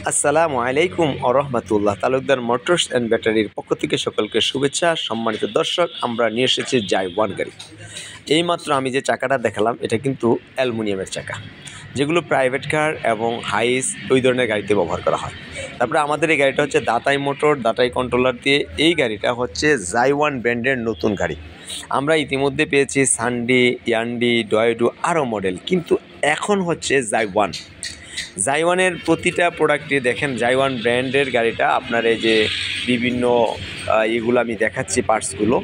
আসসালামু আলাইকুম আরহামাতুল্লাহ। Talukdar motors and ব্যাটারির পক্ষ থেকে সকলকে শুভেচ্ছা। সম্মানিত দর্শক, আমরা নিয়ে এসেছি জাই-ওয়ান গাড়ি। এইমাত্র আমি যে চাকাটা দেখালাম এটা কিন্তু অ্যালুমিনিয়ামের চাকা, যেগুলো প্রাইভেট কার এবং হাইস ওই ধরনের গাড়িতে ব্যবহার করা হয়। তারপরে আমাদের এই গাড়িটা হচ্ছে দাতাই মোটর, দাতাই কন্ট্রোলার দিয়ে। এই গাড়িটা হচ্ছে জাই-ওয়ান ব্র্যান্ডের নতুন গাড়ি। আমরা ইতিমধ্যে পেয়েছি সানডি, ইয়ান্ডি, ডয়েডু আরও মডেল, কিন্তু এখন হচ্ছে জাই-ওয়ান। জাই-ওয়ানের প্রতিটা প্রোডাক্টে দেখেন জাই-ওয়ান ব্র্যান্ডের গাড়িটা আপনার এই যে বিভিন্ন এগুলো আমি দেখাচ্ছি পার্টসগুলো,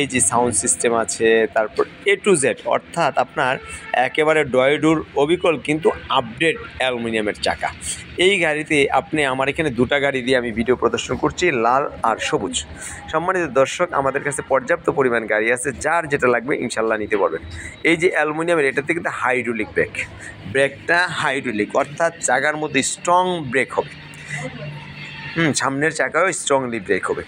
এই যে সাউন্ড সিস্টেম আছে, তারপর A to Z, অর্থাৎ আপনার একেবারে ডয়েডুর অবিকল কিন্তু আপডেট অ্যালুমিনিয়ামের চাকা। এই গাড়িতে আপনি আমার এখানে দুটা গাড়ি দিয়ে আমি ভিডিও প্রদর্শন করছি, লাল আর সবুজ। সম্মানিত দর্শক, আমাদের কাছে পর্যাপ্ত পরিমাণ গাড়ি আছে, যার যেটা লাগবে ইনশাল্লাহ নিতে পারবেন। এই যে অ্যালুমিনিয়ামের, এটাতে কিন্তু হাইড্রোলিক ব্রেকটা হাইড্রোলিক, অর্থাৎ চাকার মধ্যে স্ট্রং ব্রেক হবে। সামনের চাকাও স্ট্রংলি ব্রেক হবে।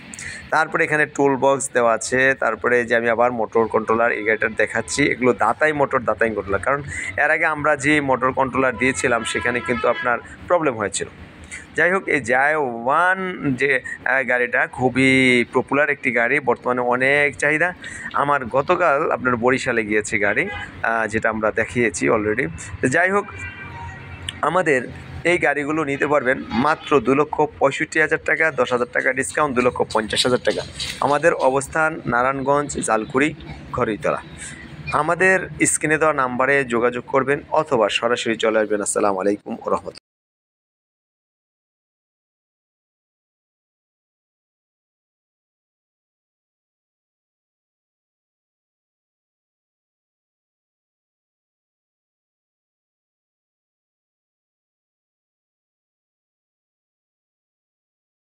তারপরে এখানে টুল বক্স দেওয়া আছে। তারপরে যে আমি আবার মোটর কন্ট্রোলার এই গাড়িটার দেখাচ্ছি, এগুলো দাতাই মোটর, দাতাই কন্ট্রোলার। কারণ এর আগে আমরা যে মোটর কন্ট্রোলার দিয়েছিলাম সেখানে কিন্তু আপনার প্রবলেম হয়েছিল। যাই হোক, এই জাই-ওয়ান যে গাড়িটা খুবই পপুলার একটি গাড়ি, বর্তমানে অনেক চাহিদা। আমার গতকাল আপনার বরিশালে গিয়েছে গাড়ি, যেটা আমরা দেখিয়েছি অলরেডি। যাই হোক, আমাদের এই গাড়িগুলো নিতে পারবেন মাত্র 2,65,000 টাকা, 10,000 টাকা ডিসকাউন্ট, 2,50,000 টাকা। আমাদের অবস্থান নারায়ণগঞ্জ, জালকুড়ি, ঘড়িতলা। আমাদের স্ক্রিনে দেওয়া নাম্বারে যোগাযোগ করবেন অথবা সরাসরি চলে আসবেন। আসসালামু আলাইকুম ওয়া রাহমাতুল্লাহ।